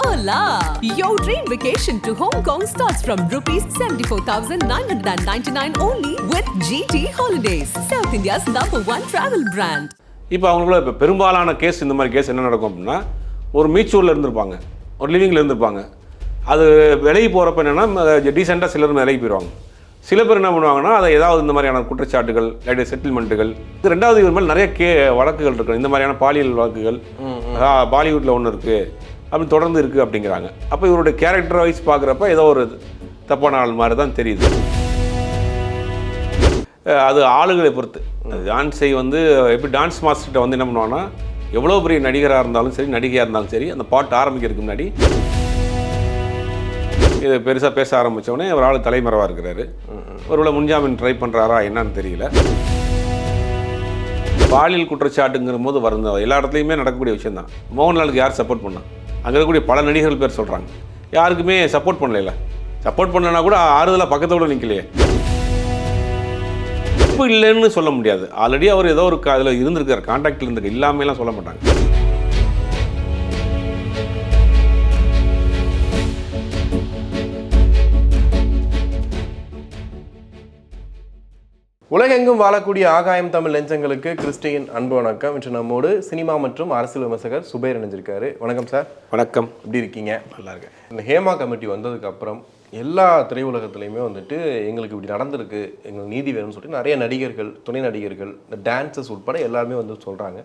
Hola! Your dream vacation to Hong Kong starts from rupees 74,999 only with GT Holidays, South India's #1 travel brand. இப்போ அவங்களுக்குள்ள இப்போ பெரும்பாலான case இந்த மாதிரி case என்ன நடக்கும் அப்படின்னா, ஒரு மீச்சூரில் இருந்திருப்பாங்க, ஒரு லிவிங்கில் இருந்திருப்பாங்க. அது விலகி போகிறப்ப என்னென்னா டீசெண்டாக சிலர் விலகி போயிடுவாங்க. சில பேர் என்ன பண்ணுவாங்கன்னா, அதை ஏதாவது இந்த மாதிரியான குற்றச்சாட்டுகள் இல்லாட்டி செட்டில்மெண்ட்டுகள் இது ரெண்டாவது இவர் மேலே நிறைய வழக்குகள் இருக்குது. இந்த மாதிரியான பாலியல் வழக்குகள் பாலிவுட்டில் ஒன்று இருக்குது அப்படி தொடர்ந்து இருக்குது அப்படிங்கிறாங்க. அப்போ இவருடைய கேரக்டர் வைஸ் பார்க்குறப்ப ஏதோ ஒரு தப்பான ஆள் மாதிரி தான் தெரியுது. அது ஆளுகளை பொறுத்து. டான்ஸை வந்து எப்படி டான்ஸ் மாஸ்டர்கிட்ட வந்து என்ன பண்ணுவாங்கன்னா, எவ்வளோ பெரிய நடிகராக இருந்தாலும் சரி நடிகையாக இருந்தாலும் சரி அந்த பாட்டு ஆரம்பிக்கிறதுக்கு முன்னாடி இது பெருசாக பேச ஆரம்பித்தோடனே ஒரு ஆள் தலைமறைவாக இருக்கிறாரு. ஒருவேளை முன்ஜாமீன் ட்ரை பண்ணுறாரா என்னன்னு தெரியல. பாலியல் குற்றச்சாட்டுங்கிற போது வருந்த எல்லா இடத்துலையுமே நடக்கக்கூடிய விஷயம் தான். மோகன்லாலுக்கு யார் சப்போர்ட் பண்ணா? அங்கே இருக்கக்கூடிய பல நடிகர்கள் பேர் சொல்கிறாங்க, யாருக்குமே சப்போர்ட் பண்ணல. சப்போர்ட் பண்ணலன்னா கூட ஆறுதலாக பக்கத்தோடு நிற்கலையே. இப்போ இல்லைன்னு சொல்ல முடியாது. ஆல்ரெடி அவர் ஏதோ ஒரு அதில் இருந்திருக்கார், கான்டாக்டில் இருந்திருக்கு, இல்லாமலாம் சொல்ல மாட்டாங்க. உலகெங்கும் வாழக்கூடிய ஆகாயம் தமிழ் நெஞ்சங்களுக்கு கிறிஸ்டியின் அன்பு வணக்கம். இன்று நம்மோடு சினிமா மற்றும் அரசியல் விமர்சகர் சுபைர் இணைஞ்சிருக்காரு. வணக்கம் சார். வணக்கம். எப்படி இருக்கீங்க? நல்லா இருக்கேன். இந்த ஹேமா கமிட்டி வந்ததுக்கப்புறம் எல்லா திரையுலகத்துலையுமே வந்துட்டு எங்களுக்கு இப்படி நடந்திருக்கு, எங்களுக்கு நீதி வேணும்னு சொல்லிட்டு நிறைய நடிகர்கள், துணை நடிகர்கள், இந்த டான்ஸஸ் உட்பட எல்லாருமே வந்து சொல்கிறாங்க.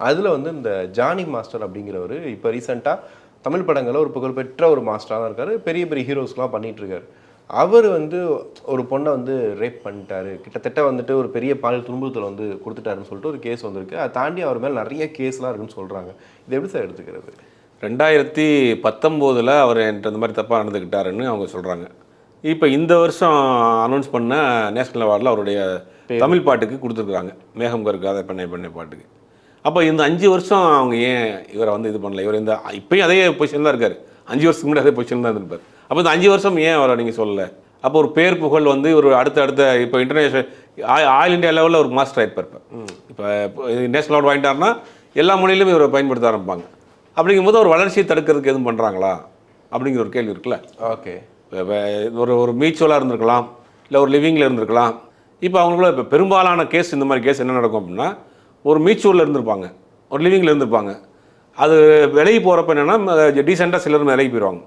அதில் வந்து இந்த ஜானி மாஸ்டர் அப்படிங்கிறவர் இப்போ ரீசெண்டாக தமிழ் படங்களில் ஒரு புகழ்பெற்ற ஒரு மாஸ்டராக தான் இருக்கார். பெரிய பெரிய ஹீரோஸ்லாம் பண்ணிகிட்ருக்காரு. அவர் வந்து ஒரு பொண்ணை வந்து ரேப் பண்ணிட்டாரு, கிட்டத்தட்ட வந்துட்டு ஒரு பெரிய பாலியல் துன்புறுத்தல் வந்து கொடுத்துட்டாருன்னு சொல்லிட்டு ஒரு கேஸ் வந்திருக்கு. அதை தாண்டி அவர் மேலே நிறைய கேஸ்லாம் இருக்குன்னு சொல்கிறாங்க. இது எப்படி சார் எடுத்துக்கிறது? 2019 அவர் என்கிட்ட இந்த மாதிரி தப்பாக நடந்துக்கிட்டாருன்னு அவங்க சொல்கிறாங்க. இப்போ இந்த வருஷம் அனௌன்ஸ் பண்ண நேஷ்னல் அவார்டில் அவருடைய தமிழ் பாட்டுக்கு கொடுத்துருக்குறாங்க, மேகம் கருக்காத பெண்ணை பெண்ணை பாட்டுக்கு. அப்போ இந்த 5 வருஷம் அவங்க ஏன் இவரை வந்து இது பண்ணல? இவர் இந்த இப்போயும் அதே பொசிஷன் தான் இருக்கார், 5 வருஷத்துக்கு முன்னாடி அதே பொசிஷன் தான் இருப்பார். அப்போ இந்த 5 வருஷம் ஏன் அவரை நீங்கள் சொல்லலை? அப்போ ஒரு பேர் புகழ் வந்து ஒரு அடுத்த இப்போ இன்டர்நேஷனல் ஆல் இண்டியா லெவலில் ஒரு மாஸ்டர் ஆகிருப்பார். இப்போ நேஷனல் அவார்டு வாங்கிட்டாருன்னா எல்லா மொழியிலும் இவரை பயன்படுத்த ஆரம்பிப்பாங்க. அப்படிங்கும்போது ஒரு வளர்ச்சியை தடுக்கிறதுக்கு எதுவும் பண்ணுறாங்களா அப்படிங்கிற ஒரு கேள்வி இருக்குல்ல. ஓகே, ஒரு மீச்சுவலாக இருந்திருக்கலாம், இல்லை ஒரு லிவிங்கில் இருந்திருக்கலாம். இப்போ அவங்களுக்குள்ள இப்போ பெரும்பாலான கேஸ் இந்த மாதிரி கேஸ் என்ன நடக்கும் அப்படின்னா, ஒரு மீச்சுவலில் இருந்திருப்பாங்க, ஒரு லிவிங்கில் இருந்திருப்பாங்க. அது விலகி போகிறப்ப என்னென்னா டீசெண்டாக சிலர் விலகி போயிடுவாங்க.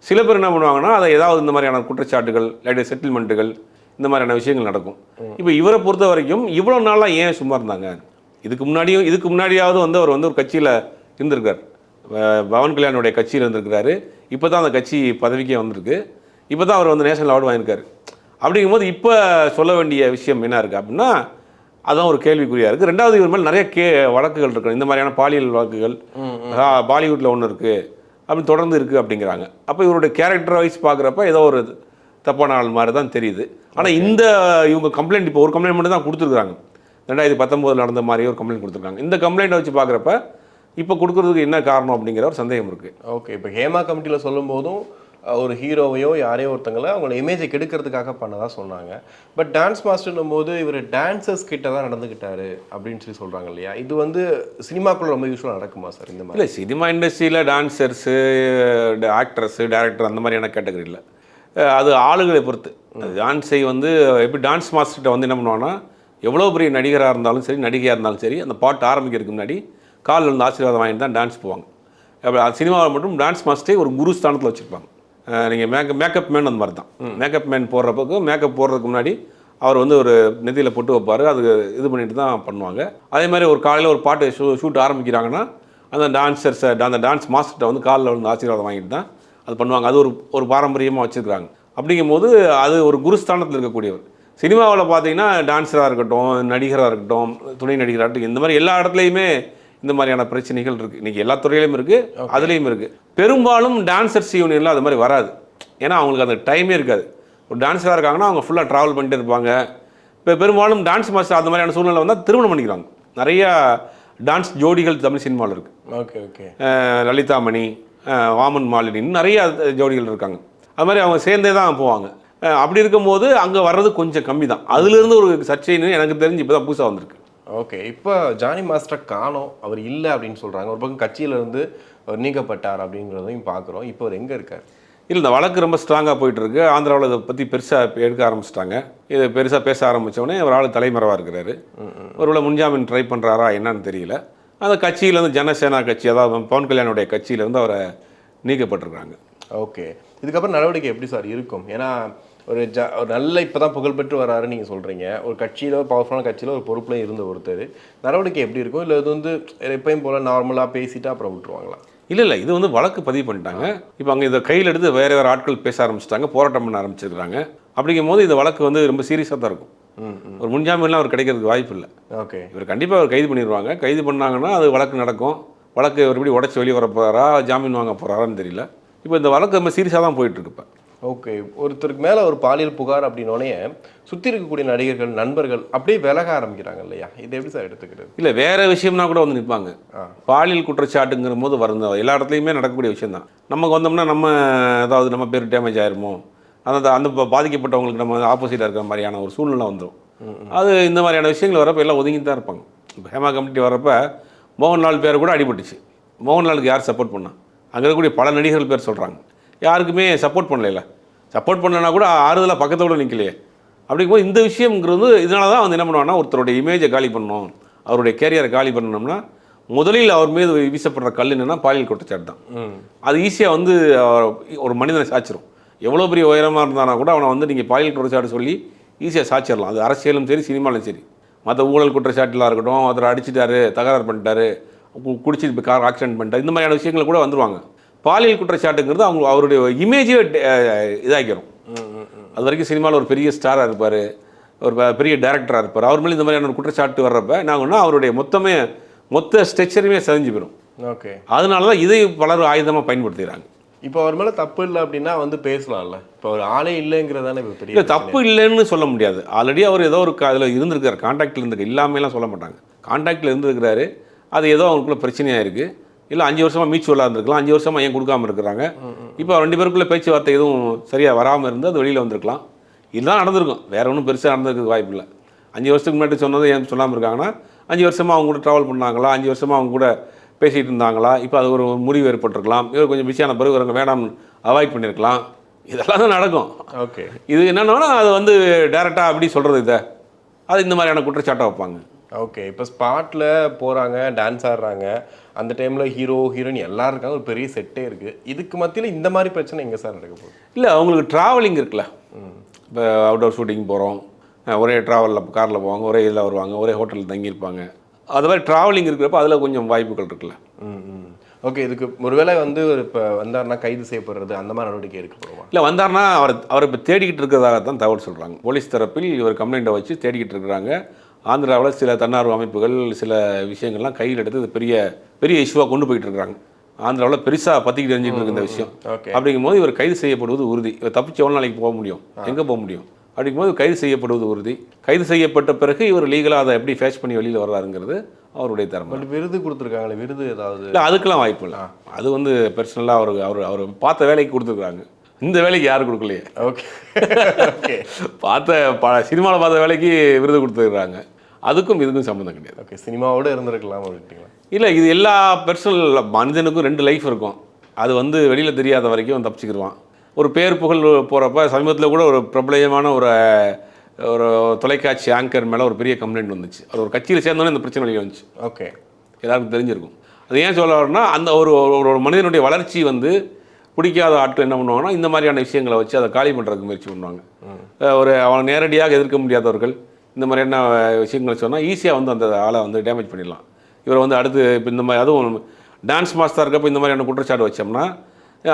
சில பேர் என்ன பண்ணுவாங்கன்னா, அதை ஏதாவது இந்த மாதிரியான குற்றச்சாட்டுகள் இல்லாட்டி செட்டில்மெண்ட்டுகள் இந்த மாதிரியான விஷயங்கள் நடக்கும். இப்போ இவரை பொறுத்த வரைக்கும் இவ்வளோ நாளாக ஏன் சும்மா இருந்தாங்க? இதுக்கு முன்னாடியாவது வந்து அவர் வந்து ஒரு கட்சியில் இருந்திருக்கார், பவன் கல்யாணுடைய கட்சியில் இருந்திருக்கிறாரு. இப்போ தான் அந்த கட்சி பதவிக்கே வந்திருக்கு. இப்போ தான் அவர் வந்து நேஷனல் அவார்டு வாங்கியிருக்காரு. அப்படிங்கும்போது இப்போ சொல்ல வேண்டிய விஷயம் என்ன இருக்குது அப்படின்னா, அதான் ஒரு கேள்விக்குறியாக இருக்குது. ரெண்டாவது இவர் மேலே நிறைய வழக்குகள் இருக்குது. இந்த மாதிரியான பாலியல் வழக்குகள் பாலிவுட்டில் ஒன்று இருக்குது அப்படி தொடர்ந்து இருக்குது அப்படிங்கிறாங்க. அப்போ இவருடைய கேரக்டர் வைஸ் பார்க்குறப்ப ஏதோ ஒரு தப்பான ஆள் மாதிரி தான் தெரியுது. ஆனால் இவங்க கம்ப்ளைண்ட் இப்போ ஒரு கம்ப்ளைண்ட் மட்டும் தான் கொடுத்துருக்குறாங்க. 2019 நடந்த மாதிரி ஒரு கம்ப்ளைண்ட் கொடுத்துருக்காங்க. இந்த கம்ப்ளைண்ட்டை வச்சு பார்க்குறப்ப இப்போ கொடுக்குறதுக்கு என்ன காரணம் அப்படிங்கிற ஒரு சந்தேகம் இருக்குது. ஓகே, இப்போ ஹேமா கமிட்டியில் சொல்லும் போதும் ஒரு ஹீரோவையோ யாரையோ ஒருத்தங்களை அவங்களோட இமேஜை கெடுக்கிறதுக்காக பண்ணதாக சொன்னாங்க. பட் டான்ஸ் மாஸ்டர்னும் போது இவர் டான்சர்ஸ் கிட்ட தான் நடந்துக்கிட்டாரு அப்படின்னு சொல்லி சொல்கிறாங்க இல்லையா? இது வந்து சினிமாக்குள்ள ரொம்ப யூஸ்வலாக நடக்குமா சார் இந்த மாதிரி? இல்லை, சினிமா இண்டஸ்ட்ரியில் டான்சர்ஸு, ஆக்ட்ரஸ்ஸு, டேரக்டர் அந்த மாதிரியான கேட்டகரி இல்லை. அது ஆளுகளை பொறுத்து. டான்ஸை வந்து எப்படி டான்ஸ் மாஸ்டர்கிட்ட வந்து என்ன பண்ணுவாங்கன்னா, எவ்வளோ பெரிய நடிகராக இருந்தாலும் சரி நடிகையாக இருந்தாலும் சரி அந்த பாட்டு ஆரம்பிக்கிறதுக்கு முன்னாடி காலில் வந்து ஆசீர்வாதம் வாங்கிட்டு தான் டான்ஸ் போவாங்க. சினிமாவில் மட்டும் டான்ஸ் மாஸ்டரே ஒரு குரு ஸ்தானத்தில் வச்சுருப்பாங்க. நீங்கள் மேக்கப் மேன் அந்த மாதிரி தான். மேக்கப் மேன் போடுறப்போ மேக்கப் போடுறதுக்கு முன்னாடி அவர் வந்து ஒரு நெத்தியில் போட்டு வைப்பார், அது இது பண்ணிட்டு தான் பண்ணுவாங்க. அதே மாதிரி ஒரு காலையில் ஒரு பாட்டு ஷூட் ஆரம்பிக்கிறாங்கன்னா அந்த டான்ஸ் மாஸ்டர்கிட்ட வந்து காலில் வந்து ஆசீர்வாதம் வாங்கிட்டு தான் அது பண்ணுவாங்க. அது ஒரு பாரம்பரியமாக வச்சுருக்காங்க. அப்படிங்கும்போது அது ஒரு குருஸ்தானத்தில் இருக்கக்கூடியவர். சினிமாவில் பார்த்தீங்கன்னா டான்ஸராக இருக்கட்டும், நடிகராக இருக்கட்டும், துணை நடிகராக இருக்கட்டும், இந்த மாதிரி எல்லா இடத்துலையுமே இந்த மாதிரியான பிரச்சனைகள் இருக்குது. இன்றைக்கி எல்லா துறையிலையும் இருக்குது, அதுலேயும் இருக்குது. பெரும்பாலும் டான்சர்ஸ் யூனியனில் அது மாதிரி வராது. ஏன்னா அவங்களுக்கு அந்த டைமே இருக்காது. ஒரு டான்ஸராக இருக்காங்கன்னா அவங்க ஃபுல்லாக ட்ராவல் பண்ணிட்டு இருப்பாங்க. இப்போ பெரும்பாலும் டான்ஸ் மாஸ்டர் அந்த மாதிரியான சூழ்நிலை வந்தால் திருமணம் பண்ணிக்கிறாங்க. நிறையா டான்ஸ் ஜோடிகள் தமிழ் சினிமாவில் இருக்குது. ஓகே ஓகே, லலிதாமணி, வாமன் மாலினின்னு நிறைய ஜோடிகள் இருக்காங்க. அது மாதிரி அவங்க சேர்ந்தே தான் போவாங்க. அப்படி இருக்கும்போது அங்கே வர்றது கொஞ்சம் கம்மி தான். அதுலேருந்து ஒரு சர்ச்சைன்னு எனக்கு தெரிஞ்சு இப்போ தான் புதுசாக வந்திருக்கு. ஓகே, இப்போ ஜானி மாஸ்டரை காணோம், அவர் இல்லை அப்படின்னு சொல்கிறாங்க. ஒரு பக்கம் கட்சியிலேருந்து அவர் நீக்கப்பட்டார் அப்படிங்கிறதையும் பார்க்குறோம். இப்போ அவர் எங்கே இருக்கார்? இல்லை, இந்த வழக்கு ரொம்ப ஸ்ட்ராங்காக போயிட்டுருக்கு. ஆந்திராவில் இதை பற்றி பெருசாக எடுக்க ஆரம்பிச்சிட்டாங்க. இது பெருசாக பேச ஆரம்பித்தோடனே ஒரு ஆள் தலைமறைவாக இருக்கிறாரு. ஒருவேளை முன்ஜாமீன் ட்ரை பண்ணுறாரா என்னன்னு தெரியல. அந்த கட்சியிலேருந்து ஜனசேனா கட்சி, அதாவது பவன் கல்யாணுடைய கட்சியிலேருந்து அவரை நீக்கப்பட்டிருக்காங்க. ஓகே, இதுக்கப்புறம் நடவடிக்கை எப்படி சார் இருக்கும்? ஏன்னா ஒரு நல்ல இப்போ தான் புகழ்பெற்று வராருன்னு நீங்கள் சொல்கிறீங்க. ஒரு கட்சியில், ஒரு பவர்ஃபுல்லான கட்சியில் ஒரு பொறுப்பில் இருந்த ஒருத்தர், நடவடிக்கை எப்படி இருக்கும்? இல்லை இது வந்து எப்பயும் போல் நார்மலாக பேசிட்டு அப்புறம் விட்டுருவாங்களா? இல்லை, இது வந்து வழக்கு பதிவு பண்ணிட்டாங்க. இப்போ அங்கே இதை கையில் எடுத்து வேறு வேறு ஆட்கள் பேச ஆரம்பிச்சிட்டாங்க, போராட்டம் பண்ண ஆரம்பிச்சிருக்கிறாங்க. அப்படிங்கும் போது இந்த வழக்கு வந்து ரொம்ப சீரியஸாக தான் இருக்கும். ஒரு முன்ஜாமீன்லாம் அவர் கிடைக்கிறதுக்கு வாய்ப்பு இல்லை. ஓகே, இவர் கண்டிப்பாக அவர் கைது பண்ணிடுவாங்க. கைது பண்ணாங்கன்னா அது வழக்கு நடக்கும். வழக்கு எப்படி உடச்சி வெளியே வர போகிறாரா, ஜாமீன் வாங்க போகிறாரான்னு தெரியல. இப்போ இந்த வழக்கு ரொம்ப சீரியஸாக தான் போயிட்டுருக்கு. இப்போ ஓகே, ஒருத்தருக்கு மேலே ஒரு பாலியல் புகார் அப்படின்னோடனே சுற்றி இருக்கக்கூடிய நடிகர்கள், நண்பர்கள் அப்படியே விலக ஆரம்பிக்கிறாங்க இல்லையா? இதை எப்படி சார் எடுத்துக்கிறது? இல்லை, வேறு விஷயம்னா கூட வந்து நிற்பாங்க. பாலியல் குற்றச்சாட்டுங்கிற போது வந்த எல்லா இடத்துலையுமே நடக்கக்கூடிய விஷயம் தான். நமக்கு வந்தோம்னா நம்ம ஏதாவது நம்ம பேர் டேமேஜ் ஆயிருமோ, அந்த பாதிக்கப்பட்டவங்களுக்கு நம்ம ஆப்போசிட்டாக இருக்கிற மாதிரியான ஒரு சூழ்நிலை வந்துடும். அது இந்த மாதிரியான விஷயங்கள் வரப்போ எல்லாம் ஒதுங்கி தான் இருப்பாங்க. இப்போ ஹேமா கமிட்டி வரப்போ மோகன்லால் பேர் கூட அடிபட்டுச்சு. மோகன்லாலுக்கு யார் சப்போர்ட் பண்ணா? அங்கே இருக்கக்கூடிய பல நடிகர்கள் பேர் சொல்கிறாங்க. யாருக்குமே சப்போர்ட் பண்ணல. சப்போர்ட் பண்ணனா கூட ஆறுதலாக பக்கத்தோடு நிற்கலையே. அப்படிங்கும்போது இந்த விஷயங்கிறது இதனால தான் வந்து என்ன பண்ணுவாங்கன்னா, ஒருத்தருடைய இமேஜை காலி பண்ணணும், அவருடைய கேரியரை காலி பண்ணணும்னா முதலில் அவர் மீது வீசப்படுற கல் என்னென்னா பாலியல் குற்றச்சாட்டு தான். அது ஈஸியாக வந்து ஒரு மனிதனை சாய்ச்சிரும். எவ்வளோ பெரிய உயரமாக இருந்தானா கூட அவனை வந்து நீங்கள் பாலியல் குற்றச்சாட்டு சொல்லி ஈஸியாக சாய்ச்சிடலாம். அது அரசியலும் சரி, சினிமாலும் சரி. மற்ற ஊழல் குற்றச்சாட்டுலாம் இருக்கட்டும், ஒருத்தர் அடிச்சிட்டாரு, தகராறு பண்ணிட்டாரு, குடிச்சிட்டு இப்போ கார் ஆக்சிடென்ட் பண்ணிட்டாரு, இந்த மாதிரியான விஷயங்கள் கூட வந்துருவாங்க. பாலியல் குற்றச்சாட்டுங்கிறது அவருடைய இமேஜே இதாகிடும். அது வரைக்கும் சினிமாவில் ஒரு பெரிய ஸ்டாராக இருப்பார், ஒரு பெரிய டேரக்டராக இருப்பார். அவர் மேலே இந்த மாதிரியான ஒரு குற்றச்சாட்டு வர்றப்ப நாங்கன்னா அவருடைய மொத்த ஸ்ட்ரக்சருமே செஞ்சு போயிடும். ஓகே, அதனால தான் இதை பலர் ஆயுதமாக பயன்படுத்துகிறாங்க. இப்போ அவர் மேலே தப்பு இல்லை அப்படின்னா வந்து பேசலாம்ல. இப்போ அவர் ஆளே இல்லைங்கிறதானே பெரிய இல்லை, தப்பு இல்லைன்னு சொல்ல முடியாது. ஆல்ரெடி அவர் ஏதோ ஒரு அதில் இருந்திருக்காரு, கான்டாக்டில் இருந்திருக்கு. இல்லாமலாம் சொல்ல மாட்டாங்க. கான்டாக்டில் இருந்திருக்கிறாரு. அது ஏதோ அவங்களுக்குள்ள பிரச்சனையாக இருக்குது. இல்லை 5 வருஷமாக மியூச்சுவலாக இருந்திருக்கலாம், 5 வருஷமாக ஏன் கொடுக்காமல் இருக்கிறாங்க. இப்போ 2 பேருக்குள்ளே பேச்சுவார்த்தை எதுவும் சரியாக வராமல் இருந்து அது வெளியில் வந்திருக்கலாம். இதுதான் நடந்திருக்கும், வேறு ஒன்றும் பெருசாக நடந்திருக்கு வாய்ப்பு இல்லை. 5 வருஷத்துக்கு முன்னாடி சொன்னது ஏன் சொல்லாமல் இருக்காங்கன்னா, 5 வருஷமாக அவங்க கூட ட்ராவல் பண்ணாங்களா, 5 வருஷமாக அவங்க கூட பேசிகிட்டு இருந்தாங்களா, இப்போ அது ஒரு முடிவு ஏற்பட்டிருக்கலாம். இவர் கொஞ்சம் பிஸியான பிறகு இவங்க வேணாம் அவாய்ட் பண்ணியிருக்கலாம். இதெல்லாம் தான் நடக்கும். ஓகே, இது என்னென்னா அது வந்து டேரெக்டாக அப்படி சொல்கிறது இதை அது இந்த மாதிரியான குற்றச்சாட்டை வைப்பாங்க. ஓகே, இப்போ ஸ்பாட்டில் போகிறாங்க, டான்ஸ் ஆடுறாங்க, அந்த டைமில் ஹீரோ ஹீரோயின் எல்லாம் இருக்காங்க, ஒரு பெரிய செட்டே இருக்குது. இதுக்கு மத்தியில் இந்த மாதிரி பிரச்சனை எங்கே சார் நடக்க போகுது? இல்லை, அவங்களுக்கு ட்ராவலிங் இருக்குல்ல. இப்போ அவுட்டோர் ஷூட்டிங் போகிறோம், ஒரே ட்ராவலில் காரில் போவாங்க, ஒரே இதில் வருவாங்க, ஒரே ஹோட்டலில் தங்கியிருப்பாங்க. அது மாதிரி ட்ராவலிங் இருக்கிறப்ப அதில் கொஞ்சம் வாய்ப்புகள் இருக்குல்ல. ஓகே, இதுக்கு ஒருவேளை வந்து இப்போ வந்தார்னா கைது செய்யப்படுறது அந்த மாதிரி நடவடிக்கை எடுக்கப்படுமா? இல்லை, வந்தார்னா அவரை இப்போ தேடிக்கிட்டு இருக்கிறதாக தான் தகவல் சொல்கிறாங்க. போலீஸ் தரப்பில் இவர் கம்ப்ளைண்ட்டை வச்சு தேடிக்கிட்டு இருக்கிறாங்க. ஆந்திராவில் சில தன்னார்வ அமைப்புகள் சில விஷயங்கள்லாம் கையில் எடுத்து இது பெரிய பெரிய இஷ்யூவாக கொண்டு போயிட்டு இருக்கிறாங்க. ஆந்திராவில் பெருசாக பற்றிக்கிட்டு தெரிஞ்சிட்டு இருக்கு இந்த விஷயம். அப்படிங்கும்போது இவர் கைது செய்யப்படுவது உறுதி. இவர் தப்பிச்சு எவ்வளோ நாளைக்கு போக முடியும், எங்கே போக முடியும்? அப்படிங்கும்போது கைது செய்யப்படுவது உறுதி. கைது செய்யப்பட்ட பிறகு இவர் லீகலாக அதை எப்படி ஃபேஸ் பண்ணி வெளியில் வர்றாருங்கிறது அவருடைய திறமை. பட் விருது கொடுத்துருக்காங்களே, விருது ஏதாவது? இல்லை, அதுக்கெல்லாம் வாய்ப்பு இல்லை. அது வந்து பர்சனலாக அவர் பார்த்த வேலைக்கு கொடுத்துருக்காங்க. இந்த வேலைக்கு யாரும் கொடுக்கலையே. ஓகே, ஓகே, சினிமாவில் பார்த்த வேலைக்கு விருது கொடுத்துருக்குறாங்க. அதுக்கும் இதுக்கும் சம்மந்தம் கிடையாது. ஓகே, சினிமாவோடு இருந்திருக்கலாம் அப்படிங்களா? இல்லை, இது எல்லா பர்சனல் மனிதனுக்கும் 2 லைஃப் இருக்கும். அது வந்து வெளியில் தெரியாத வரைக்கும் தப்பிச்சுக்கிடுவான். ஒரு பேர் புகழ் போகிறப்ப சமீபத்தில் கூட ஒரு பிரபலமான ஒரு தொலைக்காட்சி ஆங்கர் மேலே ஒரு பெரிய கம்ப்ளைண்ட் வந்துச்சு. அது ஒரு கட்சியில் சேர்ந்தோன்னே இந்த பிரச்சனை வெளியே வந்துச்சு. ஓகே, எல்லாருக்கும் தெரிஞ்சிருக்கும். அது ஏன் சொல்ல வரேன்னா, அந்த ஒரு மனிதனுடைய வளர்ச்சி வந்து பிடிக்காத ஆட்கள் என்ன பண்ணுவாங்கன்னா, இந்த மாதிரியான விஷயங்களை வச்சு அதை காலி பண்ணுறதுக்கு முயற்சி பண்ணுவாங்க. அவனை நேரடியாக எதிர்க்க முடியாதவர்கள் இந்த மாதிரியான விஷயங்கள் சொன்னால் ஈஸியாக வந்து அந்த ஆளை வந்து டேமேஜ் பண்ணிடலாம். இவரை வந்து அடுத்து இப்போ இந்த மாதிரி அதுவும் டான்ஸ் மாஸ்டராக இருக்கப்போ இந்த மாதிரியான குற்றச்சாட்டு வச்சோம்னா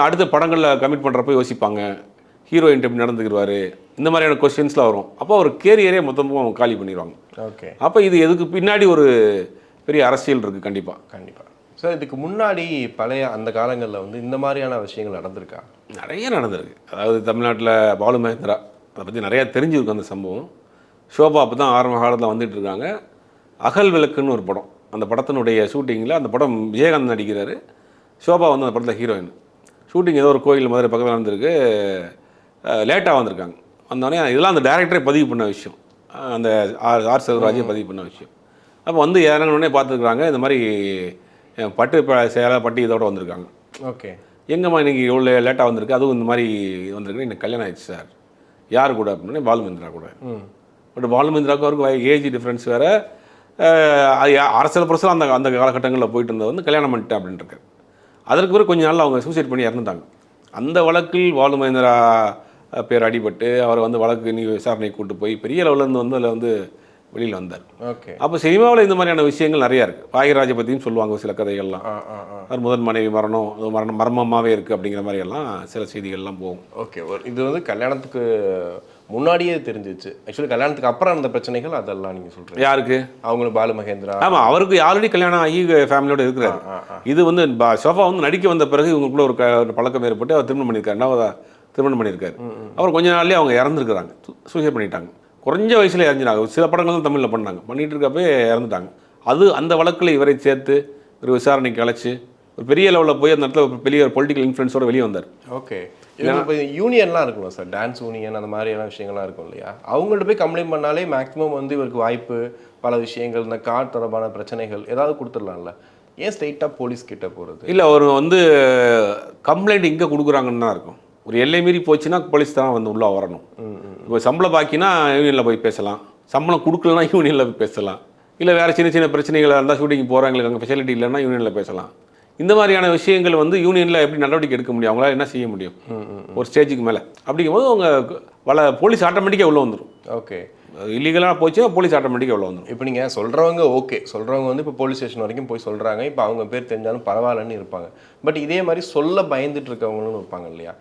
அடுத்த படங்களில் கமிட் பண்ணுறப்ப யோசிப்பாங்க, ஹீரோயின் எப்படி நடந்துக்கிடுவார், இந்த மாதிரியான கொஸ்டின்ஸ்லாம் வரும். அப்போ அவர் கேரியரே மொத்தமும் காலி பண்ணிடுவாங்க. ஓகே, அப்போ இது எதுக்கு பின்னாடி ஒரு பெரிய அரசியல் இருக்குது. கண்டிப்பாக சார், இதுக்கு முன்னாடி பழைய அந்த காலங்களில் வந்து இந்த மாதிரியான விஷயங்கள் நடந்திருக்கா? நிறைய நடந்திருக்கு. அதாவது தமிழ்நாட்டில் பாலு மகேந்திரா அதை பற்றி நிறையா தெரிஞ்சிருக்கும். அந்த சம்பவம் ஷோபா அப்போ தான் ஆரம்ப காலத்தில் வந்துட்டு இருக்காங்க. அகல் விளக்குன்னு ஒரு படம், அந்த படத்தினுடைய ஷூட்டிங்கில் அந்த படம் விஜயகாந்த் நடிக்கிறாரு, ஷோபா வந்து அந்த படத்தில் ஹீரோயின். ஷூட்டிங் ஏதோ ஒரு கோயில் மதுரை பக்கத்தில் நடந்திருக்கு, லேட்டாக வந்திருக்காங்க. வந்தோடனே இதெல்லாம் அந்த டேரக்டரே பதிவு பண்ண விஷயம், அந்த ஆர் செல்வராஜே பதிவு பண்ண விஷயம். அப்போ வந்து இறங்கினோடனே பார்த்துருக்குறாங்க இந்த மாதிரி பட்டு சேலை பட்டு இதோட வந்திருக்காங்க. ஓகே. எங்கம்மா இன்றைக்கி இவ்வளோ லேட்டாக வந்திருக்கு, அதுவும் இந்த மாதிரி வந்திருக்கு, எனக்கு கல்யாணம் ஆயிடுச்சு சார். யார் கூட அப்படின்னா பாலுமேந்திரா கூட. பட் பாலுமேந்திராவுக்கு அவருக்கு ஏஜ் டிஃப்ரென்ஸ் வேறு. அரசியல் புரசல் அந்த அந்த காலகட்டங்களில் போயிட்டு இருந்தது வந்து கல்யாணம் பண்ணிட்டேன் அப்படின்ட்டு இருக்காரு. அதற்கு பிறகு கொஞ்ச நாள் அவங்க சூசைட் பண்ணி இறந்துட்டாங்க. அந்த வழக்கில் பாலுமேந்திரா பேர் அடிபட்டு அவர் வந்து வழக்கு விசாரணைக்கு கூட்டு போய் பெரிய லெவலேருந்து வந்து அதில் வந்து வெளியில் வந்தார். ஓகே. அப்போ சினிமாவில் இந்த மாதிரியான விஷயங்கள் நிறையா இருக்குது. பாகியராஜை பற்றியும் சொல்லுவாங்க சில கதைகள்லாம். அவர் முதல் மனைவி மரணம், அது மர்மமாகவே இருக்குது அப்படிங்கிற மாதிரியெல்லாம் சில செய்திகள்லாம் போகும். ஓகே. இது வந்து கல்யாணத்துக்கு முன்னாடியே தெரிஞ்சிச்சு. ஆக்சுவலி கல்யாணத்துக்கு அப்புறம் அந்த பிரச்சனைகள் அதெல்லாம் நீங்கள் சொல்கிறீங்க. யாருக்கு? அவங்களுக்கு பாலு மகேந்திரா. ஆமாம், அவருக்கு ஆல்ரெடி கல்யாணம் ஆகி ஃபேமிலியோடு இருக்கிறார். இது வந்து ஷோஃபா வந்து நடிக்க வந்த பிறகு இவங்களுக்குள்ள ஒரு பழக்கம் ஏற்பட்டு அவர் திருமணம் பண்ணியிருக்காரு. திருமணம் பண்ணியிருக்காரு. அவர் கொஞ்ச நாள்லேயே அவங்க இறந்துருக்குறாங்க, சூசைட் பண்ணிட்டாங்க. குறைஞ்ச வயசில் இறந்துட்டாங்க. சில படங்கள் தான் தமிழில் பண்ணாங்க, பண்ணிகிட்டு இருக்கப்பே இறந்துட்டாங்க. அந்த வழக்கில் இவரை சேர்த்து ஒரு விசாரணைக்கு அழைச்சி ஒரு பெரிய லெவலில் போய் அந்த இடத்துல ஒரு பெரிய ஒரு பொலிட்டிக்கல் இன்ஃப்ளூயன்ஸோட வெளியே வந்தார். ஓகே. இப்போ யூனியன்லாம் இருக்குல்ல சார், டான்ஸ் யூனியன் அந்த மாதிரியான விஷயங்கள்லாம் இருக்கும் இல்லையா, அவங்கள்ட்ட போய் கம்ப்ளைண்ட் பண்ணாலே மேக்ஸிமம் வந்து இவருக்கு வாய்ப்பு, பல விஷயங்கள், இந்த கார்டு தொடர்பான பிரச்சனைகள் ஏதாவது கொடுத்துடலாம்ல, ஏன் ஸ்ட்ரெயிட்டாக போலீஸ் கிட்ட போகிறது? இல்லை, அவர் வந்து கம்ப்ளைண்ட் இங்கே கொடுக்குறாங்கன்னு தான் இருக்கும். ஒரு எல்லை மீறி போச்சுன்னா போலீஸ் தான் வந்து உள்ளே வரணும். இப்போ சம்பளம் பாக்கினா யூனியனில் போய் பேசலாம், சம்பளம் கொடுக்கலன்னா யூனியனில் போய் பேசலாம், இல்லை வேறு சின்ன சின்ன பிரச்சனைகளாக இருந்தால் ஷூட்டிங் போகிறாங்களுக்கு அங்கே ஃபெசிலிட்டி இல்லைன்னா யூனியனில் பேசலாம். இந்த மாதிரியான விஷயங்கள் வந்து யூனியனில் எப்படி நடவடிக்கை எடுக்க முடியும், அவங்களால என்ன செய்ய முடியும் ஒரு ஸ்டேஜுக்கு மேலே? அப்படிங்கும்போது அவங்க போலீஸ் ஆட்டோமேட்டிக்காக உள்ளே வந்துடும். ஓகே. இல்லீகலாக போச்சுன்னா போலீஸ் ஆட்டோமேட்டிக்காக உள்ளே வந்துடும். இப்போ நீங்கள் சொல்கிறவங்க ஓகே, சொல்கிறவங்க வந்து இப்போ போலீஸ் ஸ்டேஷன் வரைக்கும் போய் சொல்கிறாங்க, இப்போ அவங்க பேர் தெரிஞ்சாலும் பரவாயில்லன்னு இருப்பாங்க. பட் இதே மாதிரி சொல்ல பயந்துட்டு இருக்கவங்களும் இருப்பாங்க இல்லையா,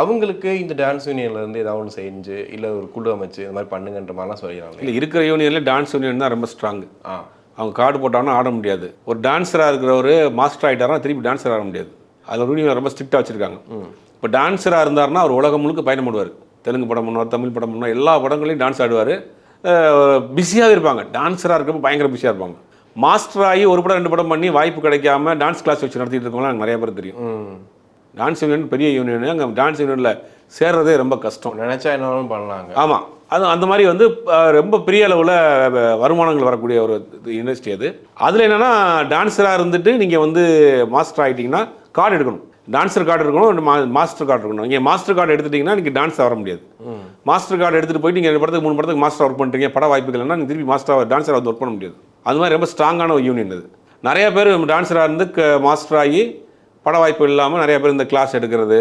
அவங்களுக்கு இந்த டான்ஸ் யூனியன்லேருந்து ஏதாவது ஒன்று செஞ்சு இல்லை ஒரு குழு அமைச்சு இந்த மாதிரி பண்ணுங்கன்ற மாதிரிலாம் சொல்லிடுறாங்க. இல்லை, இருக்கிற யூனியனில் டான்ஸ் யூனியன் தான் ரொம்ப ஸ்ட்ராங்கு. அவங்க கார்டு போட்டாங்கன்னா ஆட முடியாது. ஒரு டான்ஸராக இருக்கிற ஒரு மாஸ்டர் ஆகிட்டாருன்னா திருப்பி டான்ஸர் ஆட முடியாது. அதில் ஒரு யூனியன் ரொம்ப ஸ்ட்ரிக்டாக வச்சுருக்காங்க. இப்போ டான்ஸராக இருந்தாருன்னா அவர் உலகம் முழுக்க பயணம் பண்ணுவார். தெலுங்கு படம் பண்ணுவார், தமிழ் படம் பண்ணுவார், எல்லா படங்களையும் டான்ஸ் ஆடுவார். பிஸியாக இருப்பாங்க. டான்ஸராக இருக்கப்போ பயங்கர பிஸியாக இருப்பாங்க. மாஸ்டர் ஆகி ஒரு படம் 2 படம் பண்ணி வாய்ப்பு கிடைக்காம டான்ஸ் கிளாஸ் வச்சு நடத்திட்டு இருக்கவங்களாம் எனக்கு நிறைய பேர் தெரியும். டான்ஸ் யூனியன் பெரிய யூனியன், அங்கே டான்ஸ் யூனியனில் சேர்றதே ரொம்ப கஷ்டம். நினச்சா என்ன பண்ணலாங்க. ஆமாம், அது அந்த மாதிரி வந்து ரொம்ப பெரிய அளவில் வருமானங்கள் வரக்கூடிய ஒரு இண்டஸ்ட்ரி அது. அதில் என்னென்னா டான்ஸராக இருந்துட்டு நீங்கள் வந்து மாஸ்டர் ஆகிட்டிங்கன்னா கார்டு எடுக்கணும். டான்ஸர் கார்டு இருக்கணும், மாஸ்டர் கார்டு இருக்கணும். நீங்கள் மாஸ்டர் கார்டு எடுத்துட்டிங்கன்னா நீங்கள் டான்ஸ் வர முடியாது. மாஸ்டர் கார்டு எடுத்துகிட்டு போயிட்டு நீங்கள் 2 படத்துக்கு 3 படத்துக்கு மாஸ்டர் ஒர்க் பண்ணுறீங்க, பட வாய்ப்புகள்னா நீங்கள் திருப்பி டான்ஸர் வந்து ஒர்க் பண்ண முடியாது. அது மாதிரி ரொம்ப ஸ்ட்ராங்கான ஒரு யூனியன் அது. நிறைய பேர் டான்ஸராக இருந்து மாஸ்டர் ஆகி பட வாய்ப்பு இல்லாமல் நிறைய பேர் இந்த கிளாஸ் எடுக்கிறது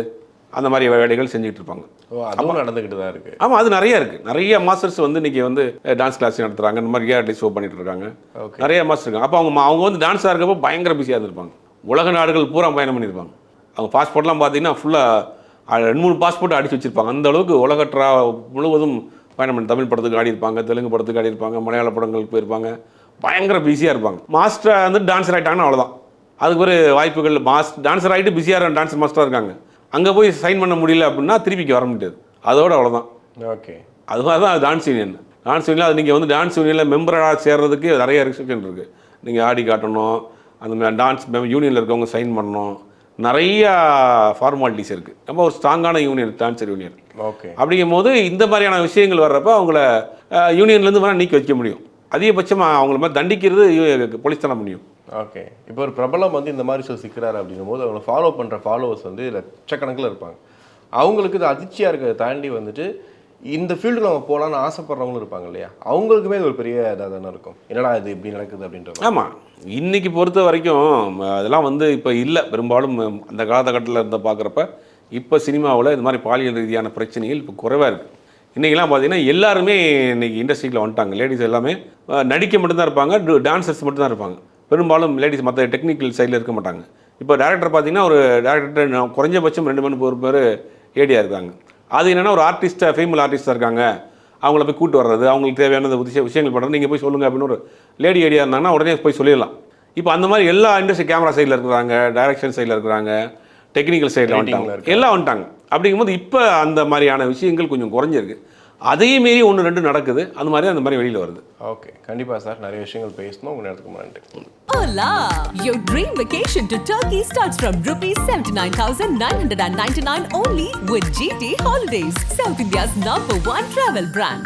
அந்த மாதிரி வேலைகள் செஞ்சுட்டு இருப்பாங்க. அதுவும் நடந்துக்கிட்டு தான் இருக்குது. ஆமாம், அது நிறைய இருக்குது. நிறைய மாஸ்டர்ஸ் வந்து இன்றைக்கி வந்து டான்ஸ் கிளாஸ் நடத்துகிறாங்க, இந்த மாதிரி ரியாலிட்டி ஷோ பண்ணிட்டு இருக்காங்க. நிறைய மாஸ்டர் இருக்காங்க. அப்போ அவங்க வந்து டான்ஸாக இருக்கப்போ பயங்கர பிஸியாக இருந்திருப்பாங்க. உலக நாடுகள் பூரா பயணம் பண்ணியிருப்பாங்க. அவங்க பாஸ்போர்ட்லாம் பார்த்தீங்கன்னா ஃபுல்லாக 2-3 பாஸ்போர்ட் அடிச்சு வச்சுருப்பாங்க. அந்த அளவுக்கு உலகற்றா முழுவதும் பயணம் பண்ணி தமிழ் படத்துக்கு ஆடி இருப்பாங்க, தெலுங்கு படத்துக்கு ஆடி இருப்பாங்க, மலையாள படங்களுக்கு போயிருப்பாங்க. பயங்கர பிஸியாக இருப்பாங்க. மாஸ்டர் வந்து டான்ஸர் ஆகிட்டாங்கன்னா அவ்வளோதான். அதுக்கு ஒரு வாய்ப்புகள். டான்ஸர் ஆகிட்டு பிஸியாக டான்ஸ் மாஸ்டராக இருக்காங்க, அங்கே போய் சைன் பண்ண முடியல அப்படின்னா திருப்பிக்கு வர முடியாது. அதோடு அவ்வளோதான். ஓகே. அது மாதிரி தான் டான்ஸ் யூனியன். டான்ஸ் யூனியன் அது நீங்கள் வந்து டான்ஸ் யூனியனில் மெம்பராக சேர்றதுக்கு நிறைய ரெஸ்ட்ரிக்ஷன் இருக்குது. நீங்கள் ஆடி காட்டணும், அந்த டான்ஸ் யூனியனில் இருக்கவங்க சைன் பண்ணணும், நிறையா ஃபார்மாலிட்டிஸ் இருக்குது. ரொம்ப ஒரு ஸ்ட்ராங்கான யூனியன் டான்ஸர் யூனியன். ஓகே. அப்படிங்கும் போது இந்த மாதிரியான விஷயங்கள் வர்றப்போ அவங்கள யூனியன்லேருந்து வேணால் நீக்கி வைக்க முடியும். அதிகபட்சமாக அவங்கள மாதிரி தண்டிக்கிறது போலீஸ் தானே முடியும். ஓகே. இப்போ ஒரு பிரபலம் வந்து இந்த மாதிரி சிக்கிறாரு அப்படின்னும் போது அவங்களை ஃபாலோ பண்ணுற ஃபாலோவர்ஸ் வந்து லட்சக்கணக்கில் இருப்பாங்க. அவங்களுக்கு இது அதிர்ச்சியாக இருக்கிறத தாண்டி வந்துட்டு இந்த ஃபீல்டில் அவங்க போகலான்னு ஆசைப்படுறவங்களும் இருப்பாங்க இல்லையா, அவங்களுக்குமே இது ஒரு பெரிய இதாக தானே இருக்கும். என்னடா இது இப்படி நடக்குது அப்படின்றது. ஆமாம், இன்றைக்கி பொறுத்த வரைக்கும் அதெல்லாம் வந்து இப்போ இல்லை. பெரும்பாலும் அந்த காலகட்டத்தில் இருந்த பார்க்குறப்ப இப்போ சினிமாவில் இந்த மாதிரி பாலியல் ரீதியான பிரச்சனைகள் இப்போ குறைவாக இருக்குது. இன்றைக்கெல்லாம் பார்த்தீங்கன்னா எல்லாருமே இன்றைக்கி இண்டஸ்ட்ரியில் வந்துட்டாங்க. லேடிஸ் எல்லாமே நடிக்க மட்டும்தான் இருப்பாங்க, டான்சர்ஸ் மட்டும்தான் இருப்பாங்க. பெரும்பாலும் லேடிஸ் மற்ற டெக்னிக்கல் சைடில் இருக்க மாட்டாங்க. இப்போ டேரக்டர் பார்த்தீங்கன்னா ஒரு டேரக்டர் குறைஞ்சபட்சம் 2 பேர் ஏடியாக இருக்காங்க. அது என்னென்னா ஒரு ஆர்டிஸ்ட்டாக ஃபேமல் ஆர்டிஸ்ட்டாக இருக்காங்க, அவங்கள போய் கூட்டு வர்றது, அவங்களுக்கு தேவையான விஷயங்கள் பண்ணுறது, நீங்கள் போய் சொல்லுங்கள் அப்படின்னு ஒரு லேடி ஏடியாக இருந்தாங்கன்னா உடனே போய் சொல்லிடலாம். இப்போ அந்த மாதிரி எல்லா இண்டஸ்ட்ரி கேமரா சைடில் இருக்கிறாங்க, டைரக்ஷன் சைடில் இருக்கிறாங்க, டெக்னிக்கல் சைடில் வந்துட்டாங்க, எல்லாம் வந்துட்டாங்க. அப்படிங்கும்போது இப்போ அந்த மாதிரியான விஷயங்கள் கொஞ்சம் குறைஞ்சிருக்கு. அதையும் மீறி 1-2 நடக்குது. அந்த மாதிரி வெளியில் வருது. ஓகே, கண்டிப்பாக சார். நிறைய விஷயங்கள் பேசணும். உங்கள் நேரத்துக்கு நன்றி. Hola! Your dream vacation to Turkey starts from rupees 79,999 only with GT Holidays, South India's #1 travel brand.